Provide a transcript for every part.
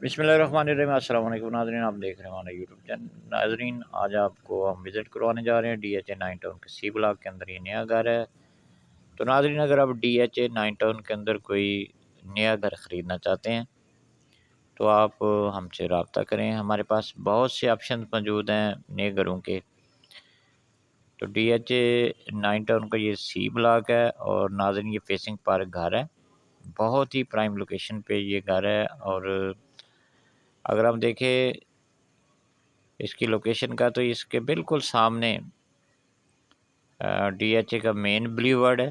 بسم اللہ الرحمن الرحیم۔ السلام علیکم ناظرین، آپ دیکھ رہے ہیں ہمارا یوٹیوب چینل۔ ناظرین، آج آپ کو ہم وزٹ کروانے جا رہے ہیں ڈی ایچ اے 9 ٹاؤن کے سی بلاک کے اندر یہ نیا گھر ہے۔ تو ناظرین، اگر آپ ڈی ایچ اے 9 ٹاؤن کے اندر کوئی نیا گھر خریدنا چاہتے ہیں تو آپ ہم سے رابطہ کریں۔ ہمارے پاس بہت سے آپشن موجود ہیں نئے گھروں کے۔ تو ڈی ایچ اے 9 ٹاؤن کا یہ سی بلاک ہے اور ناظرین یہ فیسنگ پارک گھر ہے، بہت ہی پرائم لوکیشن پہ یہ گھر ہے۔ اور اگر ہم دیکھیں اس کی لوکیشن کا تو اس کے بالکل سامنے ڈی ایچ اے کا مین بلیو ورڈ ہے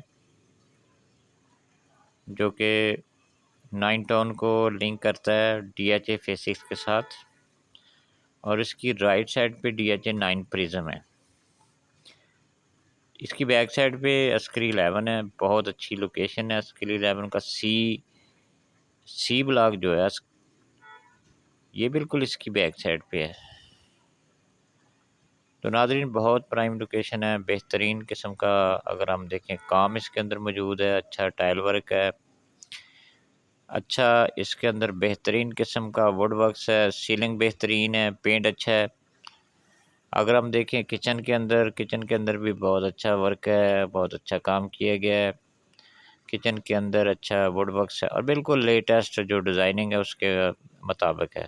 جو کہ 9 ٹاؤن کو لنک کرتا ہے ڈی ایچ اے فیس 6 کے ساتھ، اور اس کی رائٹ سائڈ پہ ڈی ایچ اے 9 پریزم ہے۔ اس کی بیک سائڈ پہ عسکری 11 ہے، بہت اچھی لوکیشن ہے۔ عسکری 11 کا سی بلاک جو ہے یہ بالکل اس کی بیک سائڈ پہ ہے۔ تو ناظرین، بہت پرائم لوکیشن ہے، بہترین قسم کا اگر ہم دیکھیں کام اس کے اندر موجود ہے، اچھا ٹائل ورک ہے، اچھا اس کے اندر بہترین قسم کا ووڈ ورکس ہے، سیلنگ بہترین ہے، پینٹ اچھا ہے۔ اگر ہم دیکھیں کچن کے اندر بھی بہت اچھا ورک ہے، بہت اچھا کام کیا گیا ہے۔ کچن کے اندر اچھا ووڈ ورکس ہے اور بالکل لیٹسٹ جو ڈیزائننگ ہے اس کے مطابق ہے۔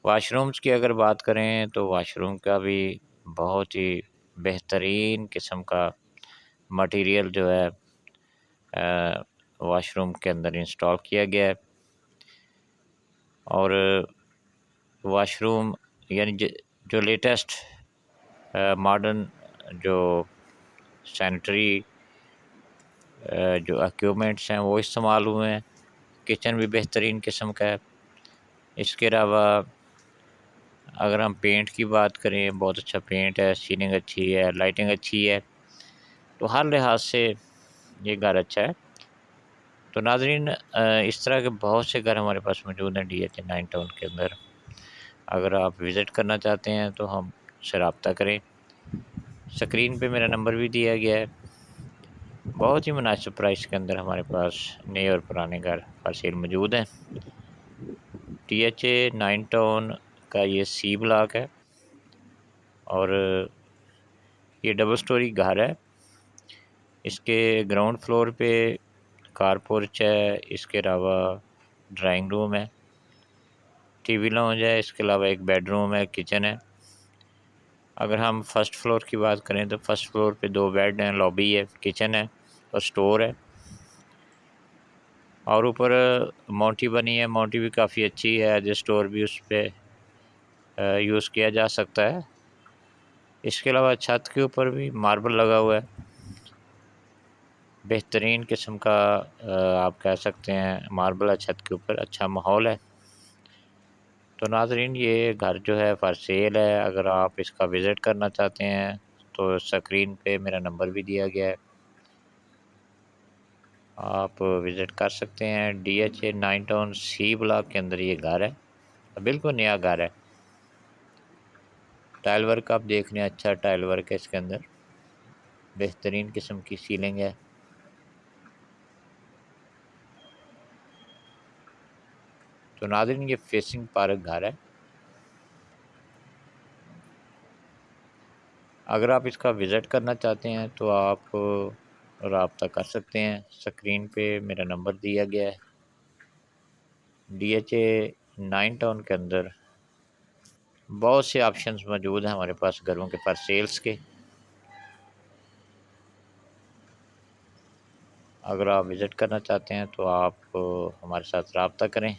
واش رومز کی اگر بات کریں تو واش روم کا بھی بہت ہی بہترین قسم کا مٹیریل جو ہے واش روم کے اندر انسٹال کیا گیا ہے۔ اور واش روم یعنی جو لیٹسٹ ماڈرن جو سینیٹری جو ایکوپمنٹس ہیں وہ استعمال ہوئے ہیں۔ کچن بھی بہترین قسم کا ہے۔ اس کے علاوہ اگر ہم پینٹ کی بات کریں، بہت اچھا پینٹ ہے، سیلنگ اچھی ہے، لائٹنگ اچھی ہے، تو ہر لحاظ سے یہ گھر اچھا ہے۔ تو ناظرین، اس طرح کے بہت سے گھر ہمارے پاس موجود ہیں ڈی ایچ اے 9 ٹاؤن کے اندر۔ اگر آپ وزٹ کرنا چاہتے ہیں تو ہم سے رابطہ کریں۔ اسکرین پہ میرا نمبر بھی دیا گیا ہے۔ بہت ہی مناسب پرائس کے اندر ہمارے پاس نئے اور پرانے گھر فار سیل موجود ہیں۔ ڈی ایچ اے 9 ٹاؤن کا یہ سی بلاک ہے اور یہ ڈبل سٹوری گھر ہے۔ اس کے گراؤنڈ فلور پہ کار پورچ ہے، اس کے علاوہ ڈرائنگ روم ہے، ٹی وی لاؤنج ہے، اس کے علاوہ ایک بیڈ روم ہے، کچن ہے۔ اگر ہم فرسٹ فلور کی بات کریں تو فرسٹ فلور پہ 2 بیڈ ہیں، لابی ہے، کچن ہے اور سٹور ہے۔ اور اوپر مونٹی بنی ہے، مونٹی بھی کافی اچھی ہے، ایز اے سٹور بھی اس پہ یوز کیا جا سکتا ہے۔ اس کے علاوہ چھت کے اوپر بھی ماربل لگا ہوا ہے، بہترین قسم کا آپ کہہ سکتے ہیں ماربل ہے چھت کے اوپر، اچھا ماحول ہے۔ تو ناظرین، یہ گھر جو ہے فار سیل ہے۔ اگر آپ اس کا وزٹ کرنا چاہتے ہیں تو اسکرین پہ میرا نمبر بھی دیا گیا ہے، آپ وزٹ کر سکتے ہیں۔ D H A 9 town C block کے اندر یہ گھر ہے، بالکل نیا گھر ہے۔ ٹائل ورک آپ دیکھ رہے ہیں، اچھا ٹائل ورک ہے اس کے اندر، بہترین قسم کی سیلنگ ہے۔ تو ناظرین، یہ فیسنگ پارک گھر ہے۔ اگر آپ اس کا وزٹ کرنا چاہتے ہیں تو آپ رابطہ کر سکتے ہیں۔ اسکرین پہ میرا نمبر دیا گیا ہے۔ ڈی ایچ اے 9 ٹاؤن کے اندر بہت سے آپشنز موجود ہیں ہمارے پاس گھروں کے پر سیلز کے۔ اگر آپ وزٹ کرنا چاہتے ہیں تو آپ ہمارے ساتھ رابطہ کریں۔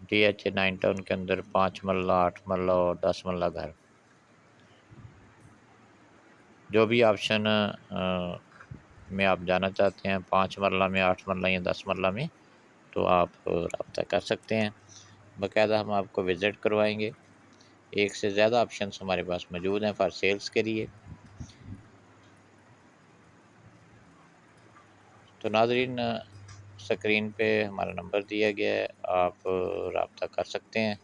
ڈی ایچ اے 9 ٹاؤن کے اندر 5 مرلہ، 8 مرلہ اور 10 مرلہ گھر، جو بھی آپشن میں آپ جانا چاہتے ہیں، 5 مرلہ میں، 8 مرلہ یا 10 مرلہ میں، تو آپ رابطہ کر سکتے ہیں۔ باقاعدہ ہم آپ کو وزٹ کروائیں گے۔ ایک سے زیادہ آپشنز ہمارے پاس موجود ہیں فار سیلز کے لیے۔ تو ناظرین، اسکرین پہ ہمارا نمبر دیا گیا ہے، آپ رابطہ کر سکتے ہیں۔